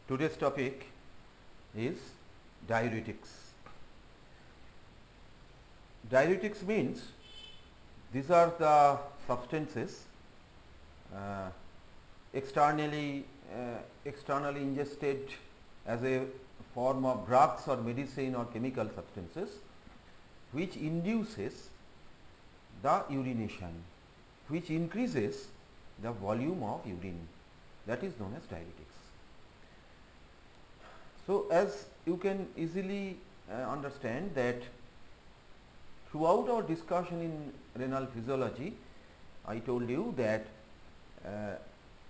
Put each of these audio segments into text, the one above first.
Today's topic is diuretics. Diuretics means these are the substances uh, externally ingested as a form of drugs or medicine or chemical substances which induces the urination, which increases the volume of urine, that is known as diuretics. So, as you can easily understand that throughout our discussion in renal physiology, I told you that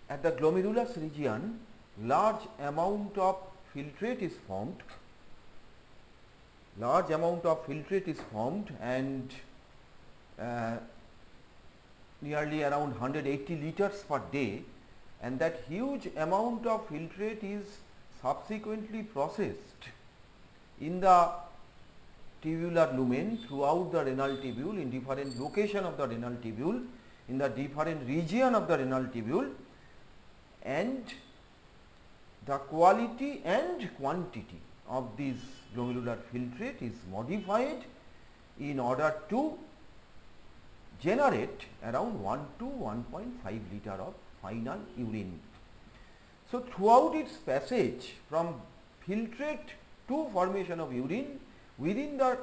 at the glomerulus region large amount of filtrate is formed, and nearly around 180 liters per day, and that huge amount of filtrate is subsequently processed in the tubular lumen throughout the renal tubule, in different location of the renal tubule, in the different region of the renal tubule, and the quality and quantity of this glomerular filtrate is modified in order to generate around 1 to 1.5 liter of final urine. So, throughout its passage from filtrate to formation of urine within the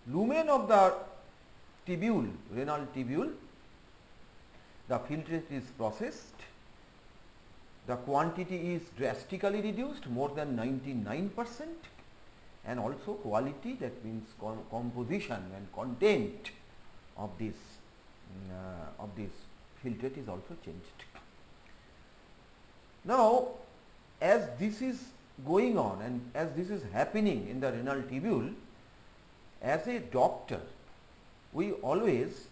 lumen of the tubule, renal tubule, the filtrate is processed, the quantity is drastically reduced, more than 99%, and also quality, that means composition and content of this filtrate is also changed. Now, as this is going on and as this is happening in the renal tubule, as a doctor we always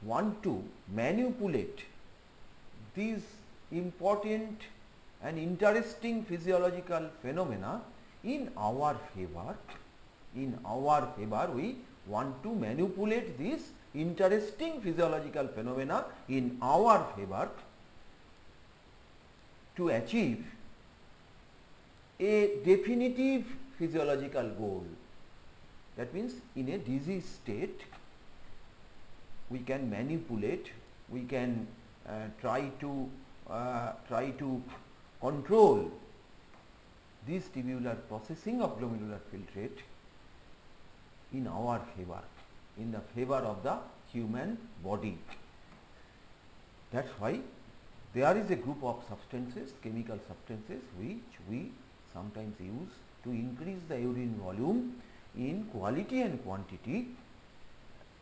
want to manipulate these important and interesting physiological phenomena in our favor. In our favor, we want to manipulate these interesting physiological phenomena in our favor to achieve a definitive physiological goal. That means in a disease state we can manipulate, we can try to control this tubular processing of glomerular filtrate in our favor, in the favor of the human body. That is why there is a group of substances, chemical substances, which we sometimes use to increase the urine volume in quality and quantity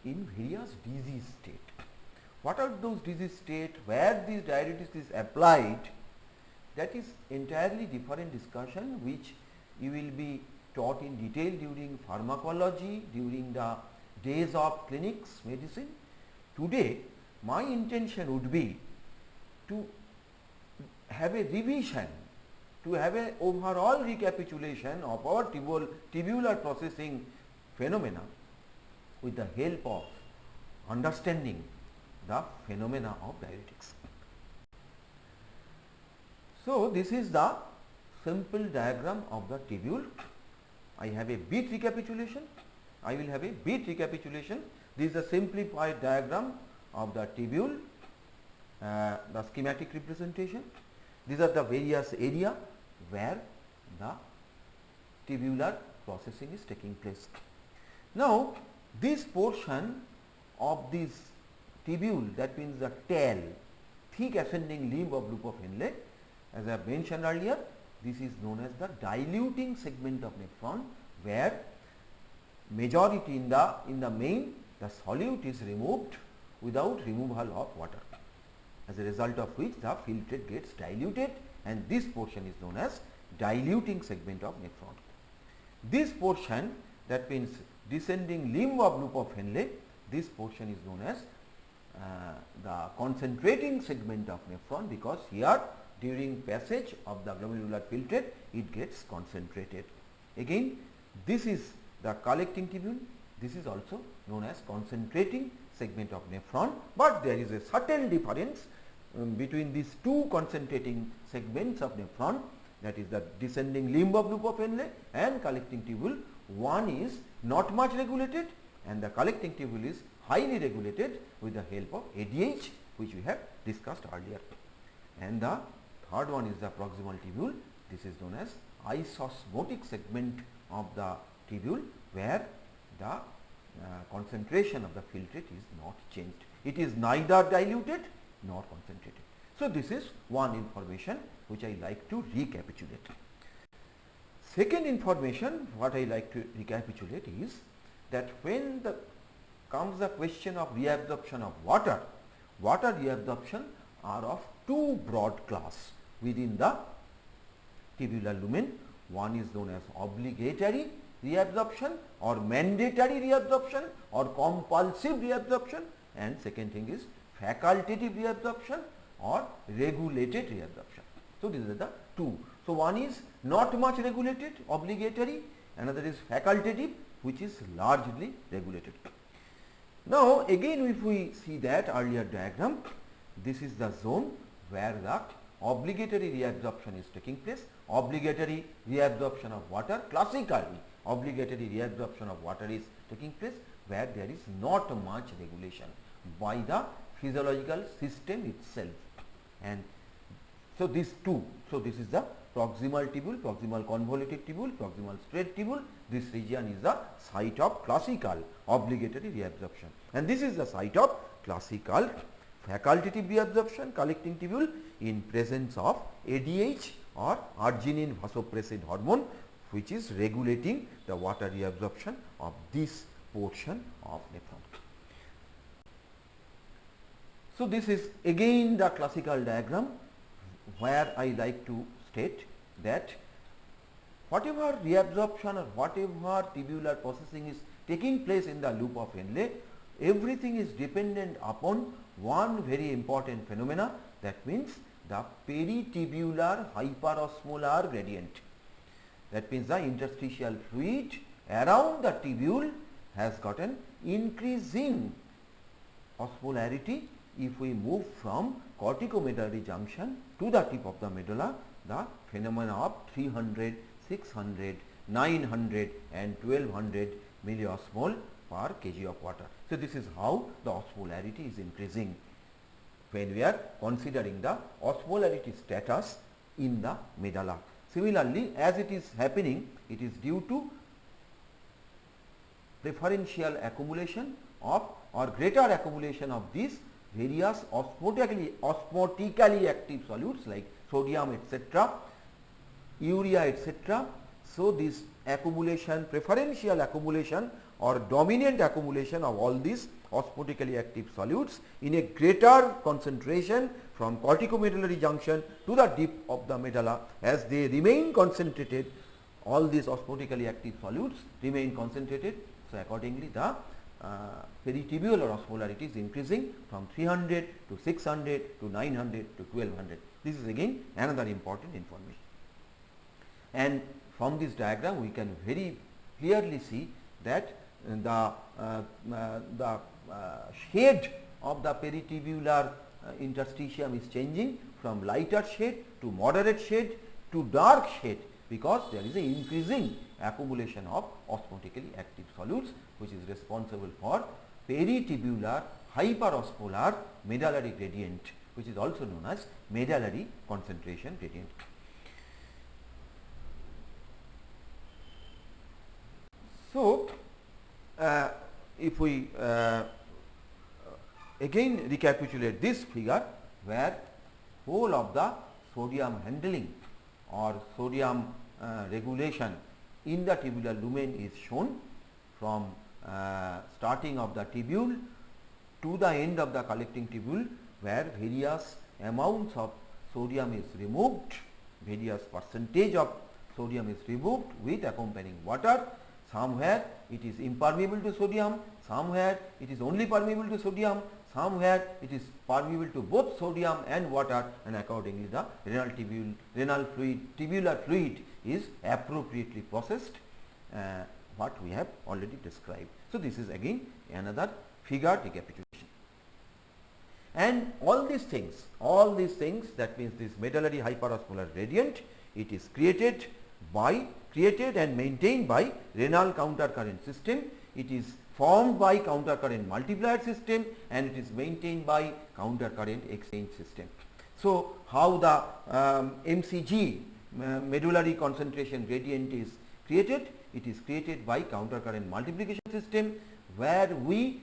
in various disease state. What are those disease state where this diuretics is applied? That is entirely different discussion, which you will be taught in detail during pharmacology, during the days of clinics medicine. Today my intention would be to have a revision, to have an overall recapitulation of our tubular processing phenomena with the help of understanding the phenomena of diuretics. So, this is the simple diagram of the tubule. I have a bit recapitulation. I will have a bit recapitulation. This is a simplified diagram of the tubule, the schematic representation. These are the various area where the tubular processing is taking place. Now, this portion of this tubule, that means the tail, thick ascending limb of loop of Henle, as I have mentioned earlier, this is known as the diluting segment of nephron, where majority in the main the solute is removed without removal of water, as a result of which the filtrate gets diluted, and this portion is known as diluting segment of nephron. This portion, that means descending limb of loop of Henle, this portion is known as the concentrating segment of nephron, because here during passage of the glomerular filtrate it gets concentrated. Again, this is the collecting tubule, this is also known as concentrating segment of nephron, but there is a subtle difference. between these two concentrating segments of nephron, that is the descending limb of loop of Henle and collecting tubule, one is not much regulated and the collecting tubule is highly regulated with the help of ADH, which we have discussed earlier. And the third one is the proximal tubule. This is known as isosmotic segment of the tubule, where the concentration of the filtrate is not changed. It is neither diluted nor concentrated. So, this is one information which I like to recapitulate. Second information what I like to recapitulate is that when comes the question of reabsorption of water, water reabsorption are of two broad class within the tubular lumen. One is known as obligatory reabsorption or mandatory reabsorption or compulsive reabsorption, and second thing is facultative reabsorption or regulated reabsorption. So, these are the two. So, one is not much regulated, obligatory, another is facultative, which is largely regulated. Now, again if we see that earlier diagram, this is the zone where the obligatory reabsorption is taking place. Obligatory reabsorption of water, classically obligatory reabsorption of water is taking place where there is not much regulation by the physiological system itself. And so, these two, so this is the proximal tubule, proximal convoluted tubule, proximal straight tubule. This region is the site of classical obligatory reabsorption, and this is the site of classical facultative reabsorption collecting tubule in presence of ADH or arginine vasopressin hormone, which is regulating the water reabsorption of this portion of nephron. So, this is again the classical diagram where I like to state that whatever reabsorption or whatever tubular processing is taking place in the loop of Henle, everything is dependent upon one very important phenomena, that means the peritubular hyperosmolar gradient. That means the interstitial fluid around the tubule has got an increasing osmolarity. If we move from corticomedullary junction to the tip of the medulla, the phenomena of 300, 600, 900 and 1200 milliosmol per kg of water. So, this is how the osmolarity is increasing when we are considering the osmolarity status in the medulla. Similarly, as it is happening, it is due to preferential accumulation of or greater accumulation of these various osmotically active solutes like sodium etc., urea etc. So, this accumulation, preferential accumulation or dominant accumulation of all these osmotically active solutes in a greater concentration from corticomedullary junction to the tip of the medulla, as they remain concentrated, all these osmotically active solutes remain concentrated. So, accordingly the peritubular osmolarity is increasing from 300 to 600 to 900 to 1200. This is again another important information. And from this diagram we can very clearly see that the shade of the peritubular interstitium is changing from lighter shade to moderate shade to dark shade, because there is an increasing accumulation of osmotically active solutes, which is responsible for peritubular hyperosmolar medullary gradient, which is also known as medullary concentration gradient. So, if we again recapitulate this figure, where whole of the sodium handling or sodium regulation in the tubular lumen is shown from starting of the tubule to the end of the collecting tubule, where various amounts of sodium is removed, various percentage of sodium is removed with accompanying water. Somewhere it is impermeable to sodium, somewhere it is only permeable to sodium, somewhere it is permeable to both sodium and water, and accordingly the renal fluid, tubular fluid is appropriately processed, what we have already described. So, this is again another figure recapitulation. And all these things, that means this medullary hyperosmolar gradient, it is created and maintained by renal countercurrent system. It is formed by countercurrent multiplier system, and it is maintained by countercurrent exchange system. So, how the MCG, medullary concentration gradient, is created? It is created by countercurrent multiplication system, where we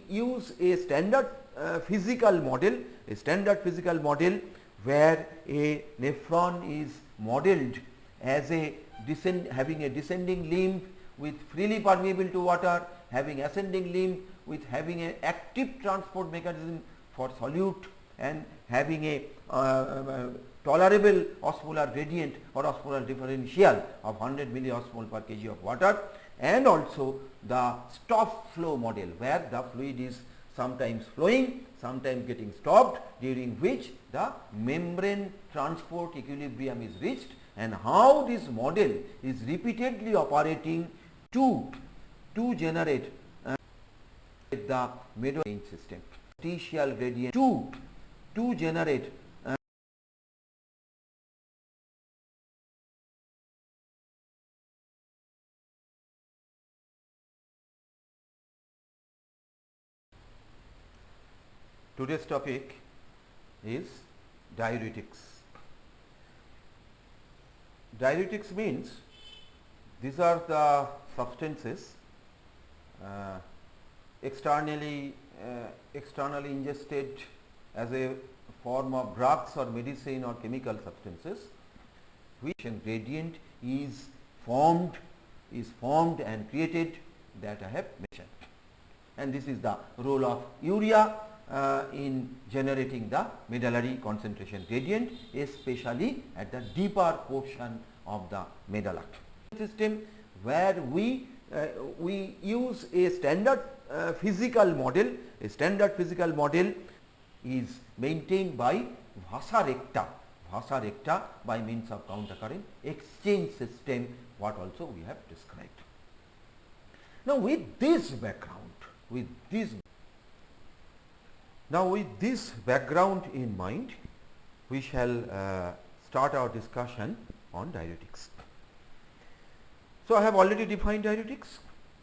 use a standard physical model, where a nephron is modeled as having a descending limb with freely permeable to water, having ascending limb with having an active transport mechanism for solute, and having a tolerable osmolar gradient or osmolar differential of 100 milliosmol per kg of water, and also the stop flow model, where the fluid is sometimes flowing, sometimes getting stopped, during which the membrane transport equilibrium is reached, and how this model is repeatedly operating to generate the medullary system, interstitial gradient to generate Today's topic is diuretics. Diuretics means these are the substances externally ingested as a form of drugs or medicine or chemical substances, which gradient is formed and created, that I have mentioned. And this is the role of urea in generating the medullary concentration gradient, especially at the deeper portion of the medulla system, where we use a standard physical model. A standard physical model is maintained by vasa recta by means of countercurrent exchange system, what also we have described. Now, with this background in mind, we shall start our discussion on diuretics. So, I have already defined diuretics.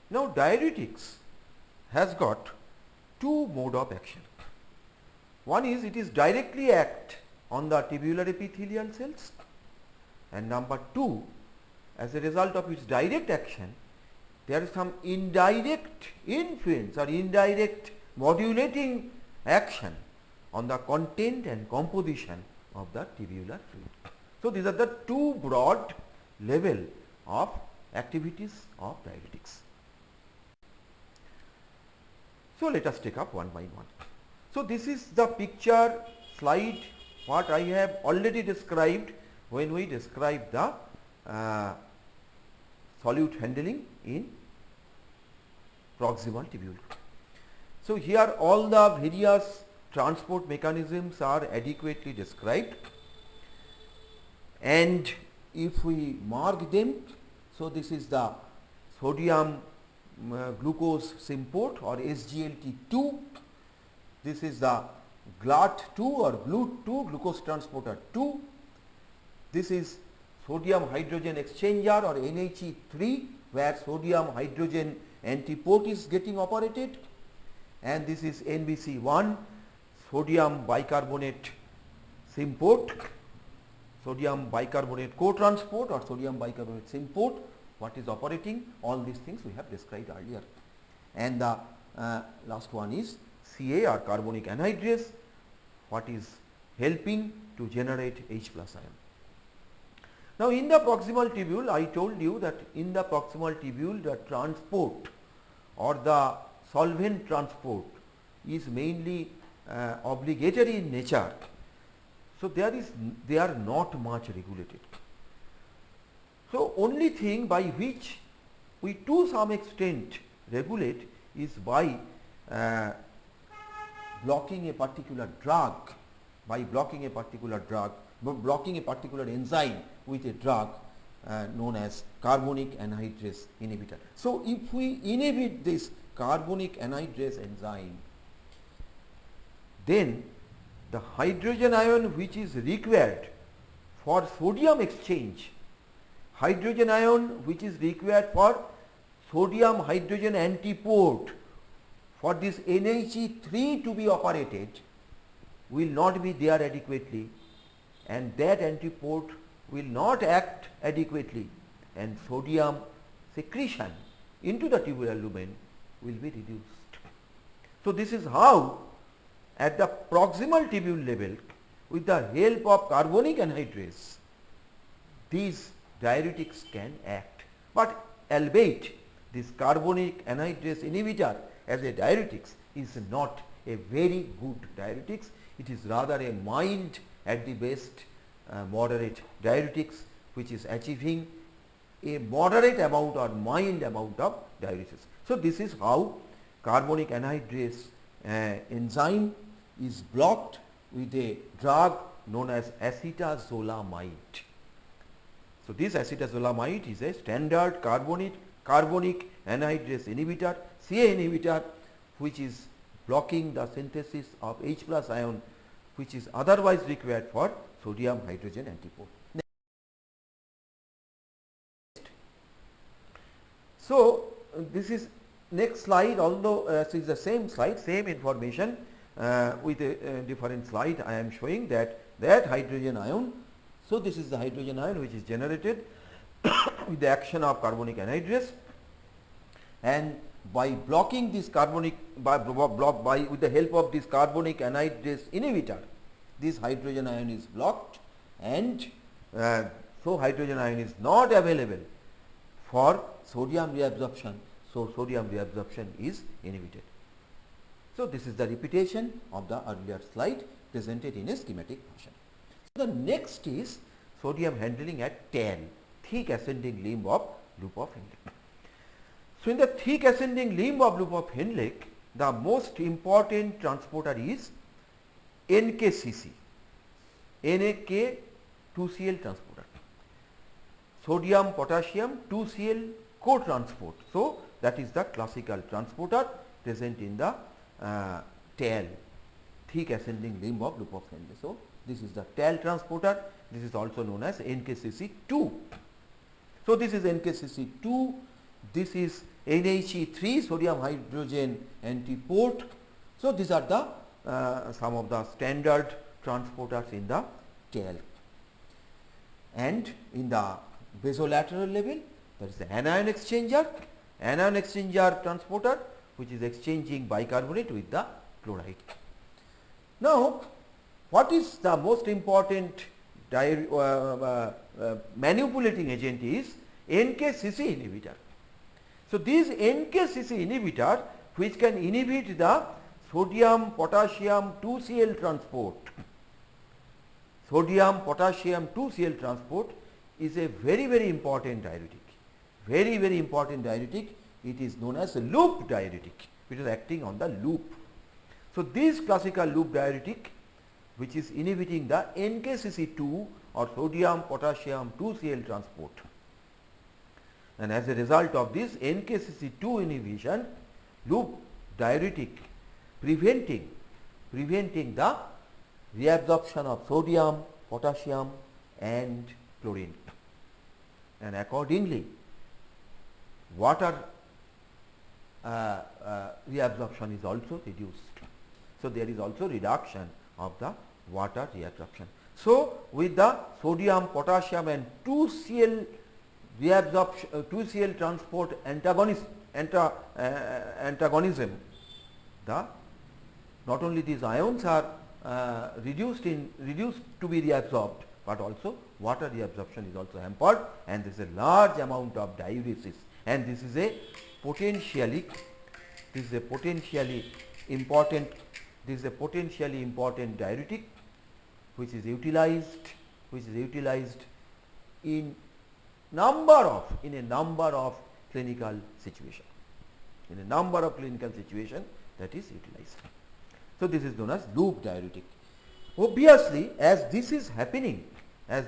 Now, diuretics has got two mode of action. One is, it is directly act on the tubular epithelial cells, and number two, as a result of its direct action, there is some indirect influence or indirect modulating action on the content and composition of the tubular fluid. So, these are the two broad level of activities of diuretics. So, let us take up one by one. So, this is the picture slide what I have already described when we described the solute handling in proximal tubule. So, here all the various transport mechanisms are adequately described, and if we mark them, so this is the sodium glucose symport or SGLT2, this is the GLUT2 or GLUT2 glucose transporter 2, this is sodium hydrogen exchanger or NHE3, where sodium hydrogen antiport is getting operated, and this is NBC1 sodium bicarbonate symport, sodium bicarbonate co-transport or sodium bicarbonate symport, what is operating. All these things we have described earlier. And the last one is Ca or carbonic anhydrase, what is helping to generate H plus ion. Now, in the proximal tubule, I told you that in the proximal tubule the transport or the solvent transport is mainly obligatory in nature. So, they are not much regulated. So, only thing by which we to some extent regulate is by blocking a particular drug, blocking a particular enzyme with a drug known as carbonic anhydrase inhibitor. So, if we inhibit this carbonic anhydrase enzyme, then the hydrogen ion which is required for sodium exchange, hydrogen ion which is required for sodium hydrogen antiport, for this NHE3 to be operated, will not be there adequately, and that antiport will not act adequately, and sodium secretion into the tubular lumen will be reduced. So this is how at the proximal tubule level, with the help of carbonic anhydrase, these diuretics can act. But albeit this carbonic anhydrase inhibitor as a diuretics is not a very good diuretics, it is rather a mild, at the best moderate diuretics, which is achieving a moderate amount or mild amount of diuresis. So this is how carbonic anhydrase enzyme is blocked with a drug known as acetazolamide. So this acetazolamide is a standard carbonic anhydrase inhibitor, CA inhibitor, which is blocking the synthesis of H plus ion, which is otherwise required for sodium hydrogen antiport. So this is next slide, although it is the same slide, same information with a different slide. I am showing that hydrogen ion. So this is the hydrogen ion which is generated with the action of carbonic anhydrase, and by blocking this carbonic with the help of this carbonic anhydrase inhibitor, this hydrogen ion is blocked, and so hydrogen ion is not available for sodium reabsorption. So sodium reabsorption is inhibited. So this is the repetition of the earlier slide presented in a schematic fashion. The next is sodium handling at TAL, thick ascending limb of loop of Henle. So in the thick ascending limb of loop of Henle, the most important transporter is NKCC, NAK 2Cl transporter, sodium potassium 2Cl co-transport. So that is the classical transporter present in the TAL, thick ascending limb of loop of Henle. So this is the TAL transporter. This is also known as NKCC2. So this is NKCC2. This is NHE3, sodium hydrogen antiport. So these are the some of the standard transporters in the TAL. And in the basolateral level, there is the anion exchanger transporter, which is exchanging bicarbonate with the chloride. Now, what is the most important manipulating agent is NKCC inhibitor. So this NKCC inhibitor, which can inhibit the sodium potassium 2Cl transport. Sodium potassium 2Cl transport is a very important diuretic. Very important diuretic. It is known as a loop diuretic, which is acting on the loop. So this classical loop diuretic, which is inhibiting the NKCC2 or sodium potassium 2Cl transport, and as a result of this NKCC2 inhibition, loop diuretic preventing the reabsorption of sodium, potassium and chlorine, and accordingly water reabsorption is also reduced. So there is also reduction of the water reabsorption. So with the sodium, potassium and 2Cl reabsorption, 2Cl transport antagonism, the not only these ions are reduced to be reabsorbed, but also water reabsorption is also hampered, and there is a large amount of diuresis, and this is a potentially important diuretic which is utilized in a number of clinical situations. That is utilized. So this is known as loop diuretic. Obviously, as this is happening, there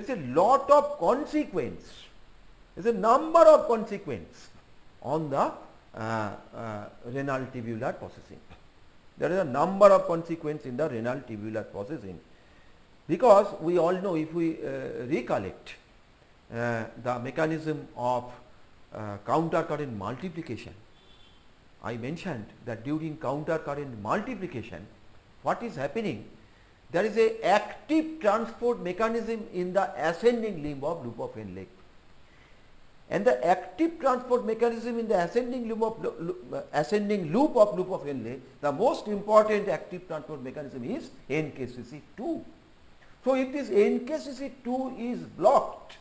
is a lot of consequence. There is a number of consequence on the renal tubular processing. There is a number of consequences in the renal tubular processing, because we all know, if we recollect the mechanism of counter current multiplication, I mentioned that during counter current multiplication, what is happening? There is a active transport mechanism in the ascending limb of loop of Henle. And the active transport mechanism in the ascending loop of Henle, the most important active transport mechanism is NKCC2. So if this NKCC2 is blocked,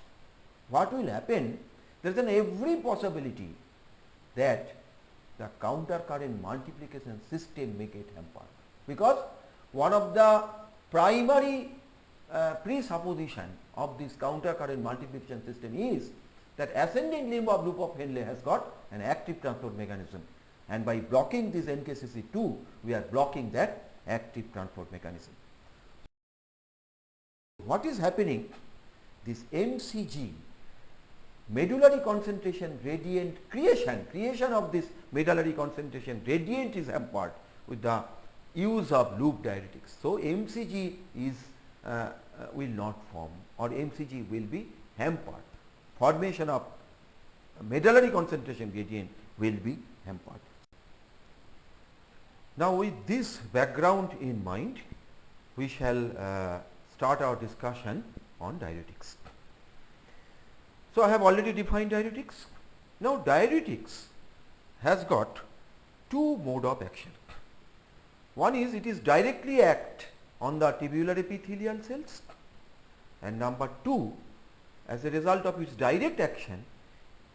what will happen? There is an every possibility that the counter current multiplication system may get hampered, because one of the primary presupposition of this counter current multiplication system is that ascending limb of loop of Henle has got an active transport mechanism, and by blocking this NKCC2, we are blocking that active transport mechanism. What is happening? This MCG, medullary concentration gradient creation of this medullary concentration gradient is hampered with the use of loop diuretics. So MCG is will not form, or MCG will be hampered. Formation of medullary concentration gradient will be hampered. Now, with this background in mind, we shall start our discussion on diuretics. So, I have already defined diuretics. Now, diuretics has got two mode of action. One is, it is directly act on the tubular epithelial cells, and number two, as a result of its direct action,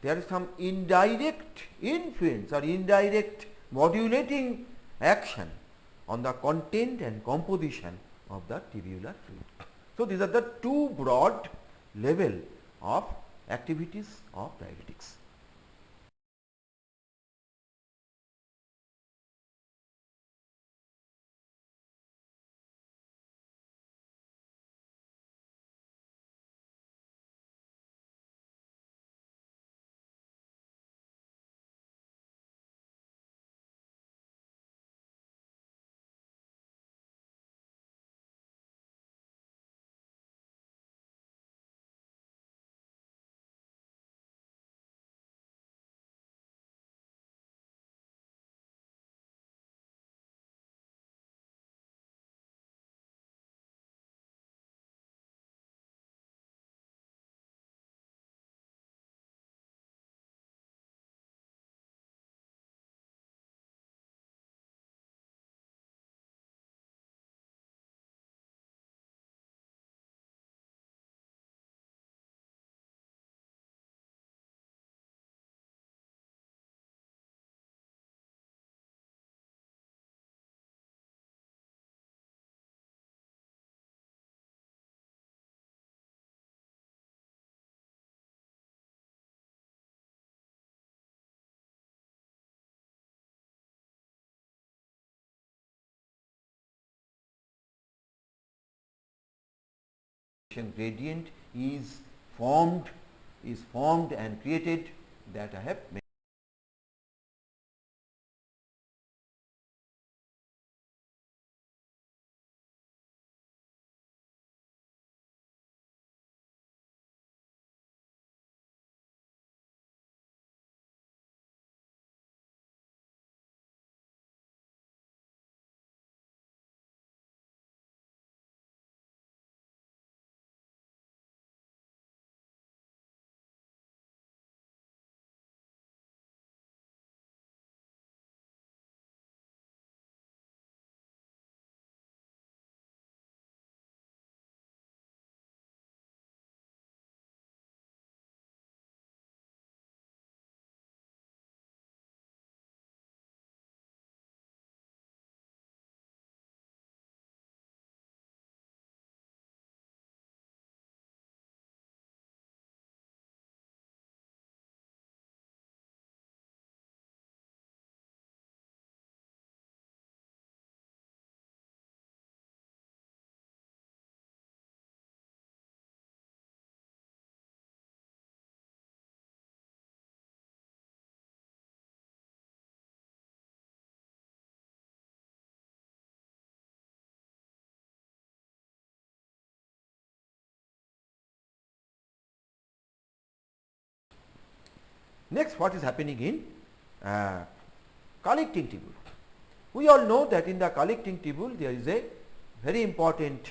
there is some indirect influence or indirect modulating action on the content and composition of the tubular fluid. So, these are the two broad level of activities of diuretics. Gradient is formed and created, that I have mentioned. Next, what is happening in collecting tubule? We all know that in the collecting tubule there is a very important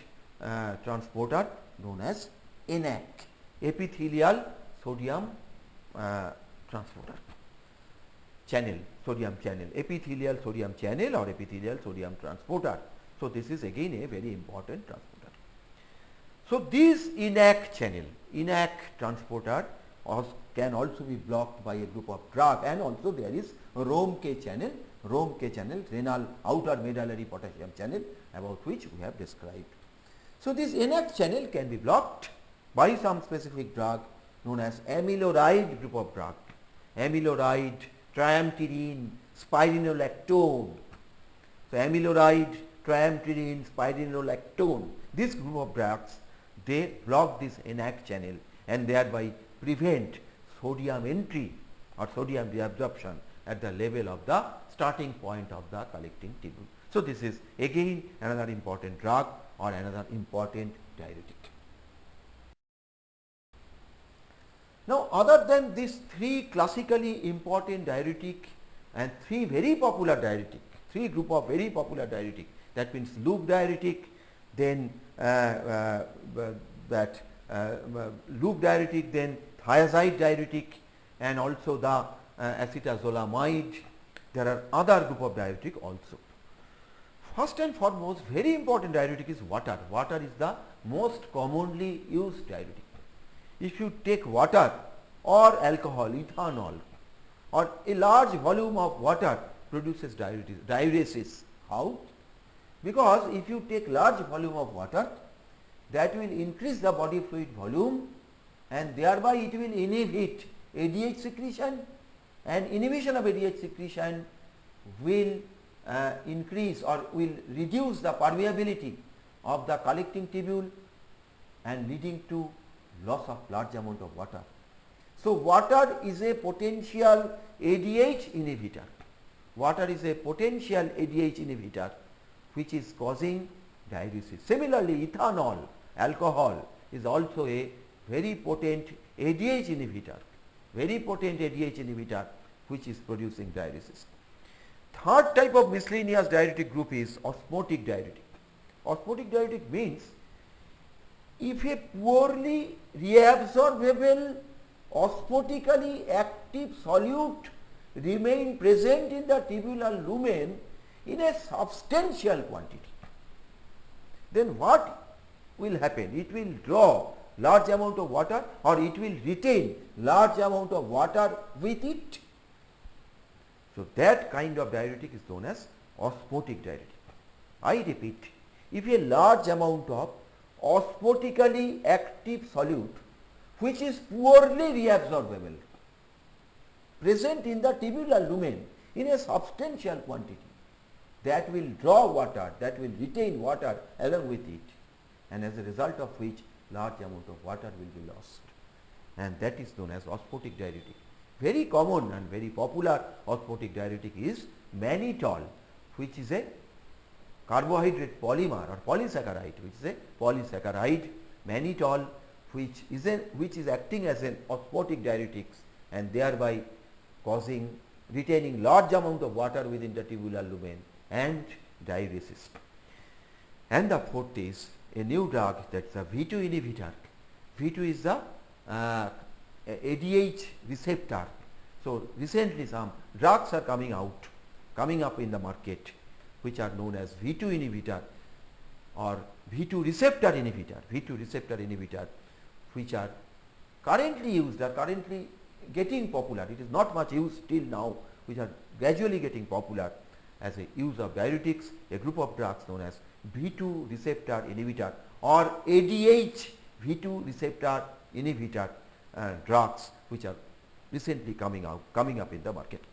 transporter known as ENaC, epithelial sodium transporter channel, sodium channel, epithelial sodium channel or epithelial sodium transporter. So, this is again a very important transporter. So, this ENaC channel, ENaC transporter can also be blocked by a group of drug, and also there is ROMK channel, renal outer medullary potassium channel, about which we have described. So, this ENaC channel can be blocked by some specific drug known as amiloride group of drug, amiloride, triamterene, spironolactone. So, amiloride, triamterene, spironolactone, this group of drugs, they block this ENaC channel and thereby prevent sodium entry or sodium reabsorption at the level of the starting point of the collecting tubule. So, this is again another important drug or another important diuretic. Now, other than these three classically important diuretic and three very popular diuretic, three group of very popular diuretic, that means loop diuretic, then loop diuretic, then thiazide diuretic, and also the acetazolamide. There are other group of diuretic also. First and foremost, very important diuretic is water. Water is the most commonly used diuretic. If you take water or alcohol, ethanol, or a large volume of water produces diuresis. How? Because if you take large volume of water, that will increase the body fluid volume and thereby it will inhibit ADH secretion, and inhibition of ADH secretion will increase or will reduce the permeability of the collecting tubule and leading to loss of large amount of water. So, water is a potential ADH inhibitor. Water is a potential ADH inhibitor which is causing diuresis. Similarly, ethanol, alcohol is also a very potent ADH inhibitor, which is producing diuresis. Third type of miscellaneous diuretic group is osmotic diuretic. Osmotic diuretic means if a poorly reabsorbable osmotically active solute remain present in the tubular lumen in a substantial quantity, then what will happen? It will draw large amount of water or it will retain large amount of water with it. So, that kind of diuretic is known as osmotic diuretic. I repeat, if a large amount of osmotically active solute which is poorly reabsorbable present in the tubular lumen in a substantial quantity, that will draw water, that will retain water along with it, and as a result of which large amount of water will be lost, and that is known as osmotic diuretic. Very common and very popular osmotic diuretic is mannitol, which is a carbohydrate polymer or polysaccharide, mannitol, which is acting as an osmotic diuretic and thereby retaining large amount of water within the tubular lumen and diuresis. And the fourth is a new drug, that is a V2 inhibitor. V2 is the ADH receptor. So, recently some drugs are coming up in the market which are known as V2 inhibitor or V2 receptor inhibitor, which are currently used, are currently getting popular. It is not much used till now, which are gradually getting popular as a use of diuretics, a group of drugs known as V2 receptor inhibitor or ADH V2 receptor inhibitor drugs, which are recently coming up in the market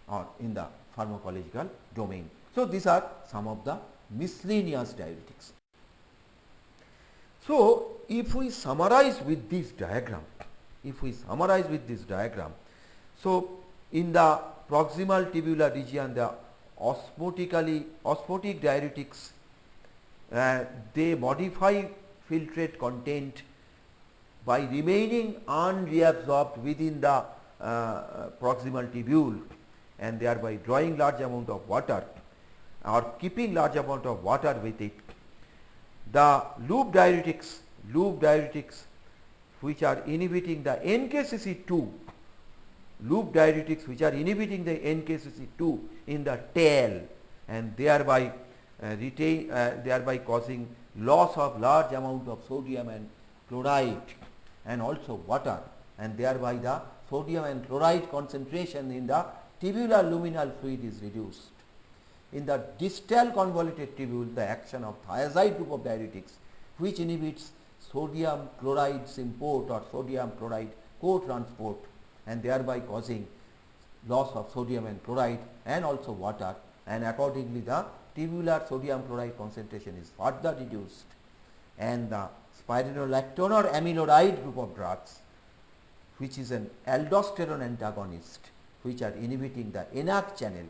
or in the pharmacological domain. So, these are some of the miscellaneous diuretics. So, if we summarize with this diagram, so in the proximal tubular region, the osmotic diuretics, they modify filtrate content by remaining unreabsorbed within the proximal tubule and thereby drawing large amount of water or keeping large amount of water with it. The loop diuretics which are inhibiting the NKCC2, loop diuretics which are inhibiting the NKCC2 in the tail and thereby thereby causing loss of large amount of sodium and chloride and also water, and thereby the sodium and chloride concentration in the tubular luminal fluid is reduced. In the distal convoluted tubule, the action of thiazide group of diuretics which inhibits sodium chloride import or sodium chloride co-transport and thereby causing loss of sodium and chloride and also water, and accordingly the tubular sodium chloride concentration is further reduced, and the spironolactone or amiloride group of drugs which is an aldosterone antagonist which are inhibiting the NAC channel,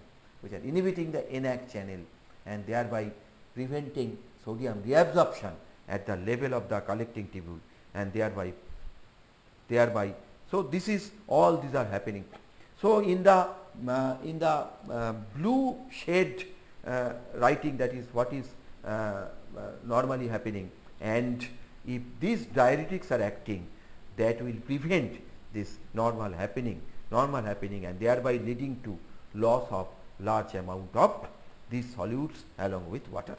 and thereby preventing sodium reabsorption at the level of the collecting tubule, and thereby so this is all these are happening. So in the blue shade writing, that is what is normally happening, and if these diuretics are acting, that will prevent this normal happening and thereby leading to loss of large amount of these solutes along with water.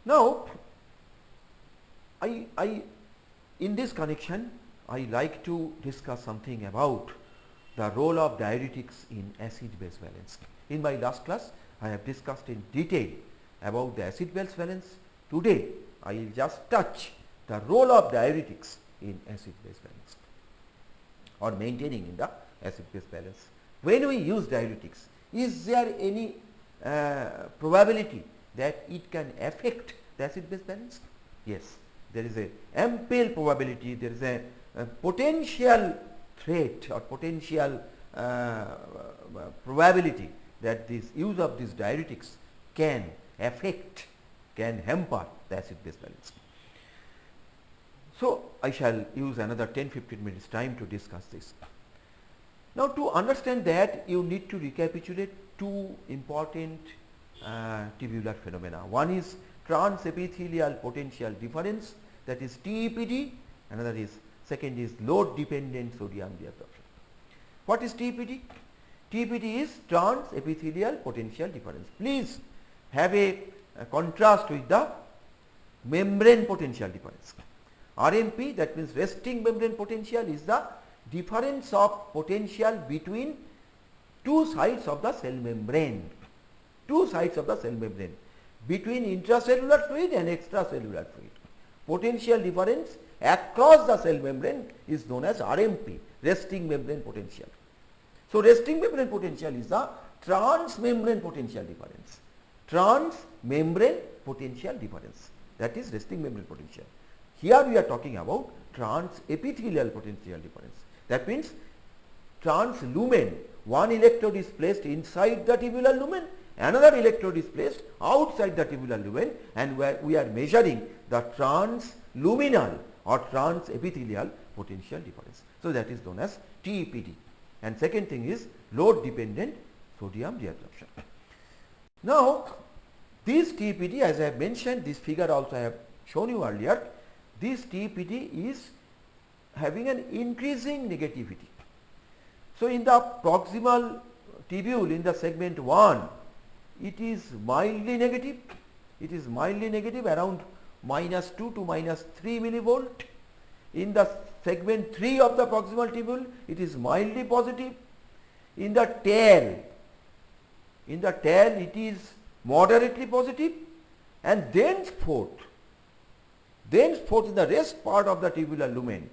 Now in this connection I like to discuss something about the role of diuretics in acid-base valence. In my last class I have discussed in detail about the acid-base valence. Today I will just touch the role of diuretics in acid-base valence or maintaining in the acid-base valence. When we use diuretics, is there any probability that it can affect the acid-base balance? Yes, there is a ample probability, there is a potential threat or potential probability that this use of these diuretics can affect, can hamper the acid-base balance. So I shall use another 10-15 minutes time to discuss this. Now to understand that, you need to recapitulate two important tubular phenomena. One is transepithelial potential difference, that is TEPD, another is second is load dependent sodium reabsorption. What is TEPD? TEPD is transepithelial potential difference. Please have a contrast with the membrane potential difference. RMP, that means resting membrane potential, is the difference of potential between two sides of the cell membrane, between intracellular fluid and extracellular fluid. Potential difference across the cell membrane is known as RMP, resting membrane potential. So resting membrane potential is the transmembrane potential difference. Transmembrane potential difference, that is resting membrane potential. Here we are talking about transepithelial potential difference. That means translumen, one electrode is placed inside the tubular lumen, another electrode is placed outside the tubular lumen, and we are measuring the transluminal or transepithelial potential difference. So that is known as TEPD. And second thing is load dependent sodium reabsorption. Now this TEPD, as I have mentioned, this figure also I have shown you earlier, this TEPD is having an increasing negativity. So in the proximal tubule, in the segment 1, it is mildly negative. It is mildly negative, around -2 to -3 millivolt. In the segment 3 of the proximal tubule, it is mildly positive. In the tail it is moderately positive, and thenceforth in the rest part of the tubular lumen,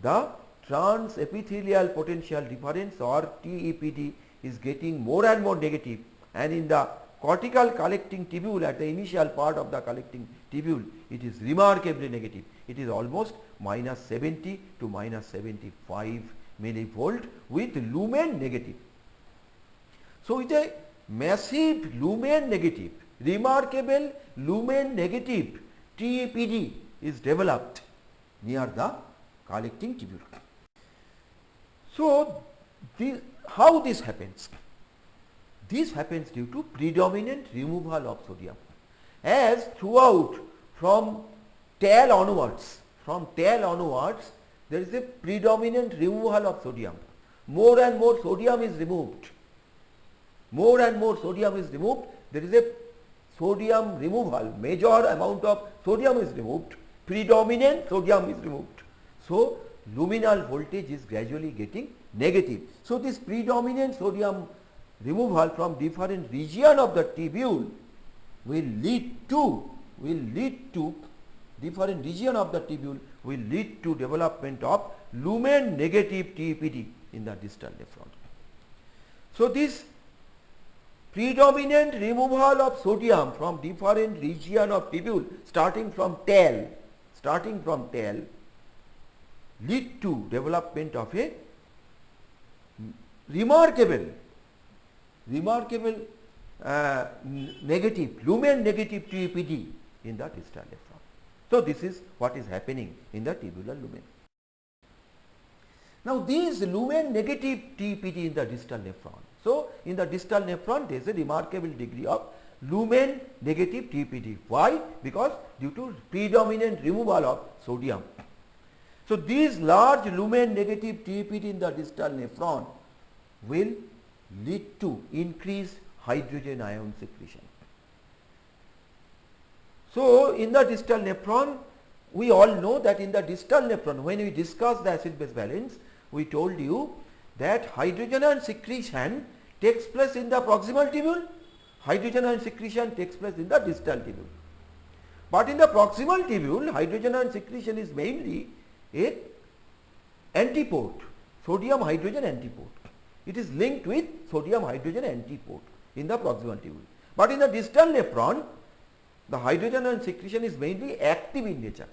the transepithelial potential difference or TEPD is getting more and more negative, and in the cortical collecting tubule, at the initial part of the collecting tubule, it is remarkably negative. It is almost -70 to -75 millivolt with lumen negative. So with a massive lumen negative, remarkable lumen negative TEPD is developed near the collecting tubule. So, how this happens? This happens due to predominant removal of sodium. As throughout from tail onwards, there is a predominant removal of sodium. More and more sodium is removed. There is a sodium removal. Major amount of sodium is removed. Predominant sodium is removed. So, luminal voltage is gradually getting negative. So, this predominant sodium removal from different region of the tubule will lead to different region of the tubule will lead to development of lumen negative TEPD in the distal nephron. So, this predominant removal of sodium from different region of tubule starting from tail lead to development of a remarkable negative lumen negative TEPD in the distal nephron. So, this is what is happening in the tubular lumen. Now, these lumen negative TEPD in the distal nephron. So, in the distal nephron there is a remarkable degree of lumen negative TEPD. Why? Because due to predominant removal of sodium. So, these large lumen negative TEPD in the distal nephron will lead to increased hydrogen ion secretion. So, in the distal nephron, we all know that in the distal nephron, when we discussed the acid base balance, we told you that hydrogen ion secretion takes place in the proximal tubule, hydrogen ion secretion takes place in the distal tubule. But in the proximal tubule, hydrogen ion secretion is mainly a antiport, sodium hydrogen antiport. It is linked with sodium hydrogen antiport in the proximal tubule. But in the distal nephron, the hydrogen ion secretion is mainly active in nature.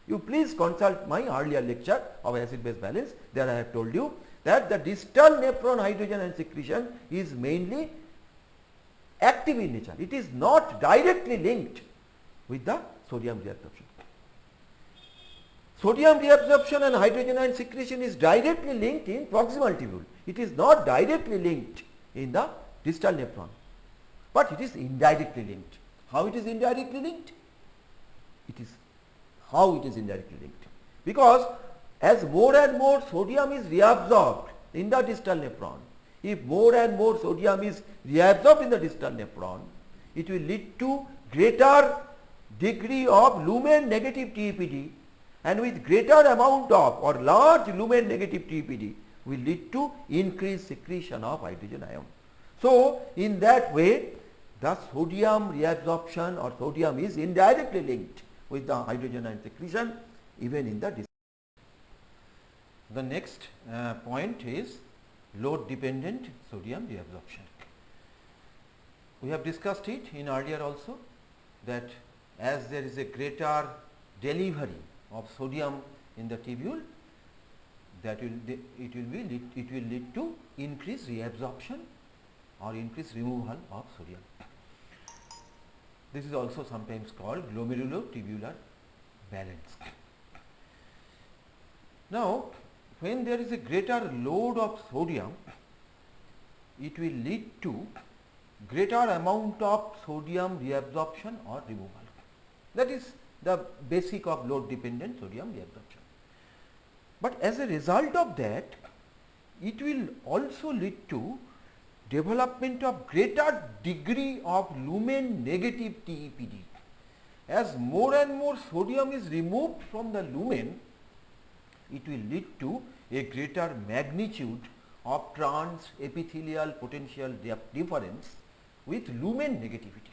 You please consult my earlier lecture of acid base balance. There I have told you that the distal nephron hydrogen ion secretion is mainly active in nature. It is not directly linked with the sodium reabsorption. Sodium reabsorption and hydrogen ion secretion is directly linked in proximal tubule. It is not directly linked in the distal nephron, but it is indirectly linked. How it is indirectly linked? Because as more and more sodium is reabsorbed in the distal nephron, if more and more sodium is reabsorbed in the distal nephron, it will lead to greater degree of lumen negative TEPD, and with greater amount of or large lumen negative TEPD will lead to increased secretion of hydrogen ion. So, in that way the sodium reabsorption or sodium is indirectly linked with the hydrogen ion secretion even in the distal. The next point is load dependent sodium reabsorption. We have discussed it in earlier also that as there is a greater delivery of sodium in the tubule, that it will lead to increased reabsorption or increased removal of sodium. This is also sometimes called glomerulotubular balance. Now, when there is a greater load of sodium, it will lead to greater amount of sodium reabsorption or removal. That is the basic of load dependent sodium reabsorption. But as a result of that, it will also lead to development of greater degree of lumen negative TEPD. As more and more sodium is removed from the lumen, it will lead to a greater magnitude of trans-epithelial potential difference with lumen negativity.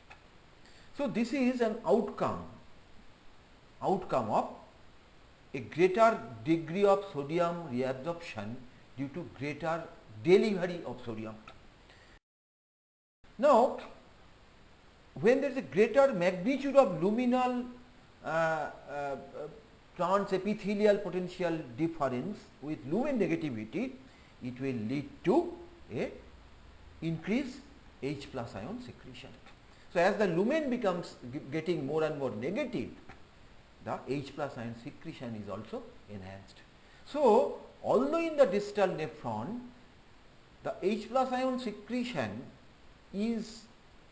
So, this is an outcome of a greater degree of sodium reabsorption due to greater delivery of sodium. Now, when there is a greater magnitude of luminal trans-epithelial potential difference with lumen negativity, it will lead to a increased H plus ion secretion. So, as the lumen becomes getting more and more negative, the H plus ion secretion is also enhanced. So, although in the distal nephron the H plus ion secretion is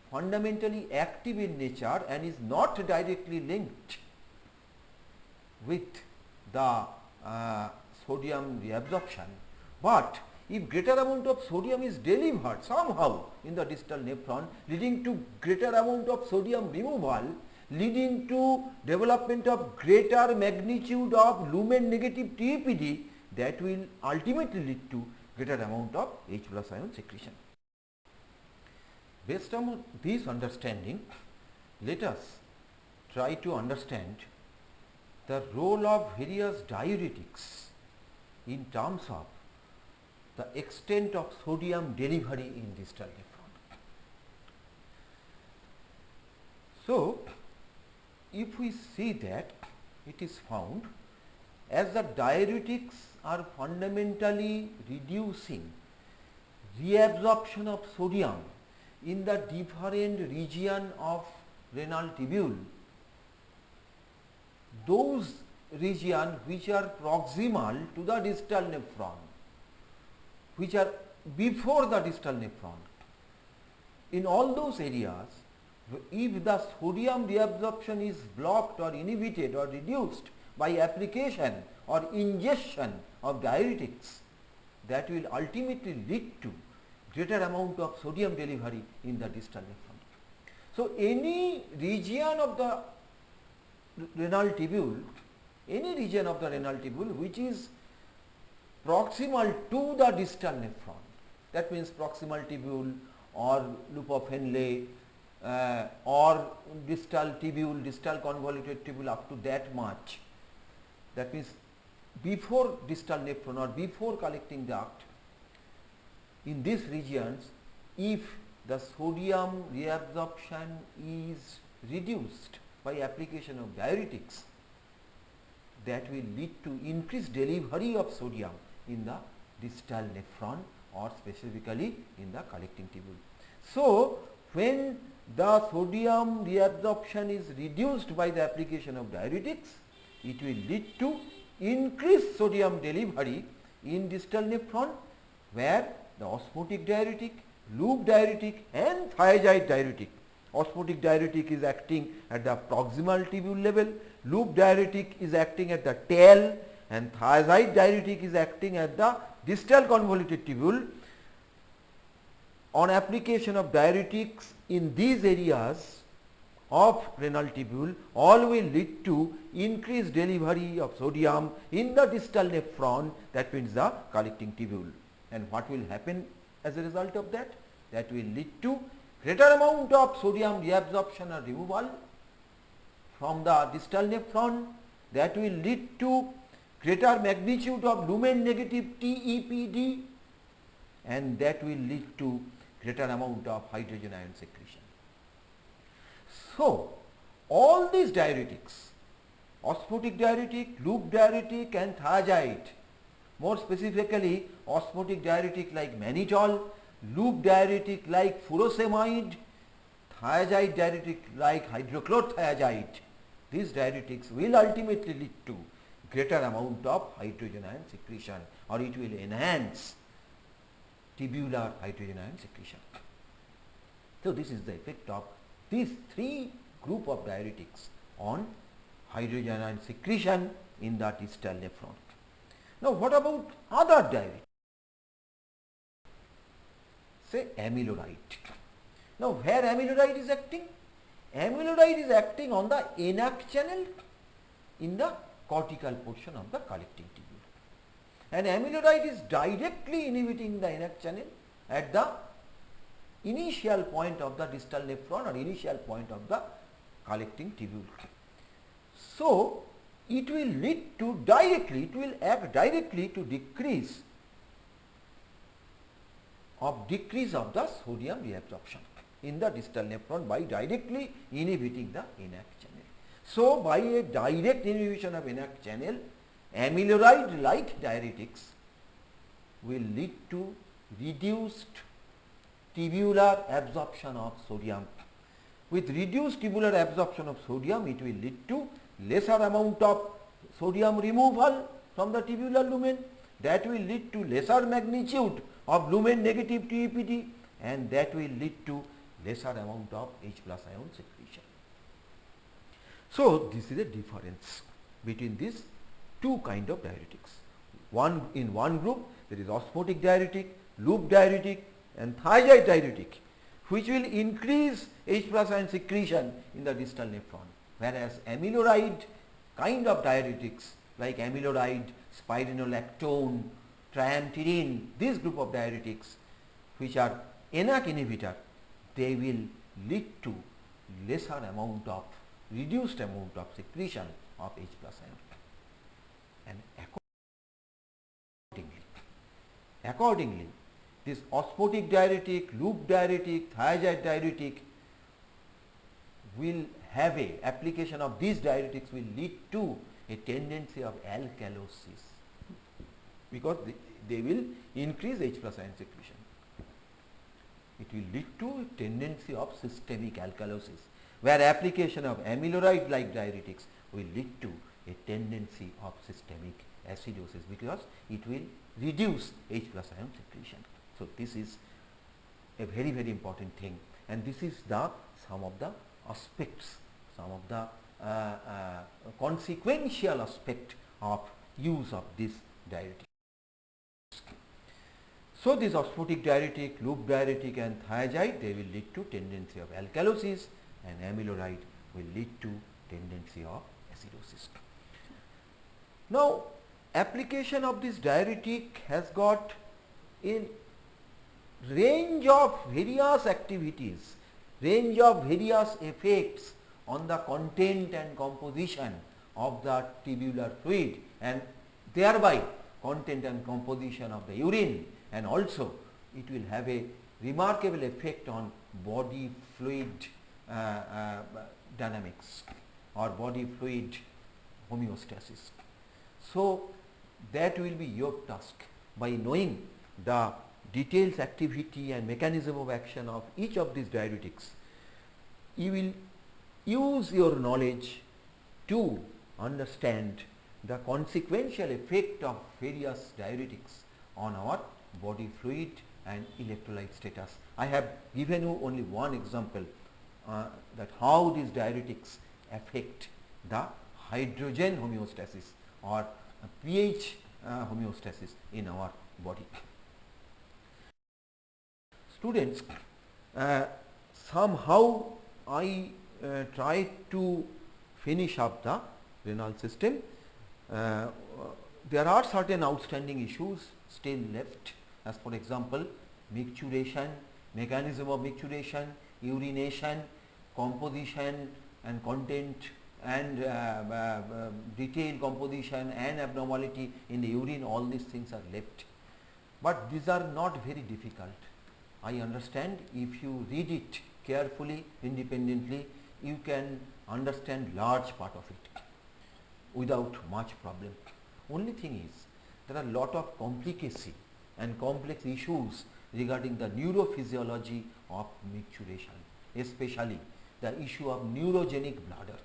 fundamentally active in nature and is not directly linked with the sodium reabsorption, but if greater amount of sodium is delivered somehow in the distal nephron, leading to greater amount of sodium removal, leading to development of greater magnitude of lumen negative TEPD, that will ultimately lead to greater amount of H plus ion secretion. Based on this understanding, let us try to understand the role of various diuretics in terms of the extent of sodium delivery in distal nephron. So, if we see that, it is found as the diuretics are fundamentally reducing reabsorption of sodium in the different region of renal tubule, those region which are proximal to the distal nephron, which are before the distal nephron, in all those areas, if the sodium reabsorption is blocked or inhibited or reduced by application or ingestion of diuretics, that will ultimately lead to greater amount of sodium delivery in the distal nephron. So, any region of the renal tubule, which is proximal to the distal nephron, that means proximal tubule or loop of Henle or distal tubule, distal convoluted tubule up to that much, that means before distal nephron or before collecting duct, in these regions, if the sodium reabsorption is reduced by application of diuretics, that will lead to increased delivery of sodium in the distal nephron or specifically in the collecting tubule. So, when the sodium reabsorption is reduced by the application of diuretics, it will lead to increased sodium delivery in distal nephron, where the osmotic diuretic, loop diuretic and thiazide diuretic. Osmotic diuretic is acting at the proximal tubule level, loop diuretic is acting at the tail, and thiazide diuretic is acting at the distal convoluted tubule. On application of diuretics in these areas of renal tubule, all will lead to increased delivery of sodium in the distal nephron, that means the collecting tubule. And what will happen as a result of that? That will lead to greater amount of sodium reabsorption or removal from the distal nephron, that will lead to greater magnitude of lumen negative TEPD, and that will lead to greater amount of hydrogen ion secretion. So, all these diuretics, osmotic diuretic, loop diuretic and thiazide, more specifically osmotic diuretic like mannitol, loop diuretic like furosemide, thiazide diuretic like hydrochlorothiazide, these diuretics will ultimately lead to greater amount of hydrogen ion secretion, or it will enhance tubular hydrogen ion secretion. So, this is the effect of these three group of diuretics on hydrogen ion secretion in the distal nephron. Now, what about other diuretics? Say amiloride. Now, where amiloride is acting? Amiloride is acting on the ENaC channel in the cortical portion of the collecting tubule. And amiloride is directly inhibiting the ENaC channel at the initial point of the distal nephron or initial point of the collecting tubule. So, it will lead to it will act directly to decrease of the sodium reabsorption in the distal nephron by directly inhibiting the ENaC channel. So, by a direct inhibition of ENaC channel, amiloride like diuretics will lead to reduced tubular absorption of sodium. With reduced tubular absorption of sodium, it will lead to lesser amount of sodium removal from the tubular lumen, that will lead to lesser magnitude of lumen negative TEPD, and that will lead to lesser amount of H plus ion secretion. So, this is a difference between these two kind of diuretics. In one group there is osmotic diuretic, loop diuretic and thiazide diuretic, which will increase H plus ion secretion in the distal nephron, whereas amiloride kind of diuretics like amiloride, spironolactone, triamterene, this group of diuretics which are ENaC inhibitor, they will lead to lesser amount of, reduced amount of secretion of H plus ion. And accordingly, this osmotic diuretic, loop diuretic, thiazide diuretic will have a application of these diuretics will lead to a tendency of alkalosis, because they will increase H plus ion secretion. It will lead to a tendency of systemic alkalosis, where application of amiloride like diuretics will lead to a tendency of systemic acidosis, because it will reduce H plus ion secretion. So, this is a very, very important thing, and this is the some of the aspects, some of the consequential aspect of use of this diuretic. So, this osmotic diuretic, loop diuretic and thiazide, they will lead to tendency of alkalosis, and amiloride will lead to tendency of acidosis. Now, application of this diuretic has got a range of various activities, range of various effects on the content and composition of the tubular fluid, and thereby content and composition of the urine, and also it will have a remarkable effect on body fluid dynamics or body fluid homeostasis. So, that will be your task. By knowing the details, activity and mechanism of action of each of these diuretics, you will use your knowledge to understand the consequential effect of various diuretics on our body fluid and electrolyte status. I have given you only one example that how these diuretics affect the hydrogen homeostasis or pH homeostasis in our body. Students, somehow I try to finish up the renal system. There are certain outstanding issues still left, as for example micturition, mechanism of micturition, urination, composition and content and detailed composition and abnormality in the urine. All these things are left, but these are not very difficult. I understand if you read it carefully, independently, you can understand large part of it without much problem. Only thing is, there are lot of complicacy and complex issues regarding the neurophysiology of micturition, especially the issue of neurogenic bladder.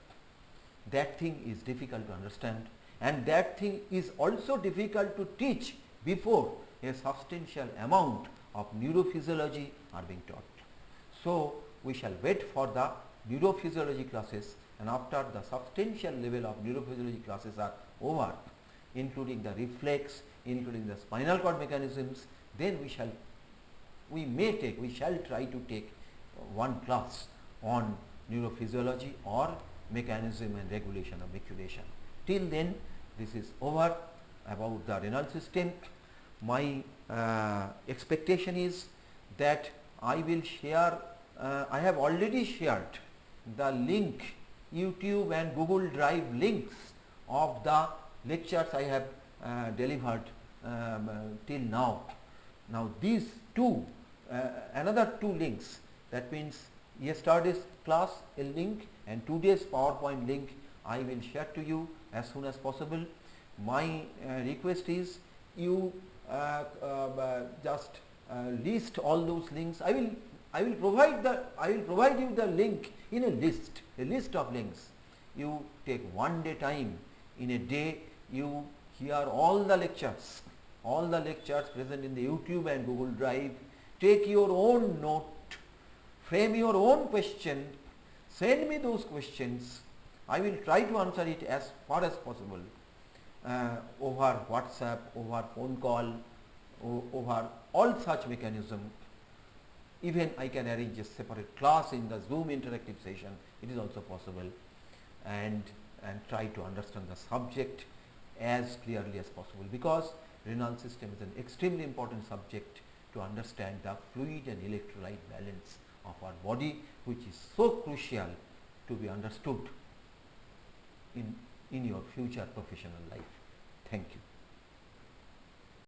That thing is difficult to understand, and that thing is also difficult to teach before a substantial amount of neurophysiology are being taught. So, we shall wait for the neurophysiology classes, and after the substantial level of neurophysiology classes are over, including the reflex, including the spinal cord mechanisms, then we shall try to take one class on neurophysiology or mechanism and regulation of micturition. Till then, this is over about the renal system. My expectation is that I will share, I have already shared the link, YouTube and Google Drive links of the lectures I have delivered till now. Now these two, another two links, that means yesterday's class a link and today's PowerPoint link I will share to you as soon as possible. My request is you just list all those links. I will provide you the link in a list of links. You take one day time, in a day you hear all the lectures all the lectures present in the YouTube and Google Drive. Take your own note, frame your own question, send me those questions. I will try to answer it as far as possible over WhatsApp, over phone call, over all such mechanism. Even I can arrange a separate class in the Zoom interactive session, it is also possible, and try to understand the subject as clearly as possible, because renal system is an extremely important subject to understand the fluid and electrolyte balance of our body, which is so crucial to be understood in your future professional life. Thank you.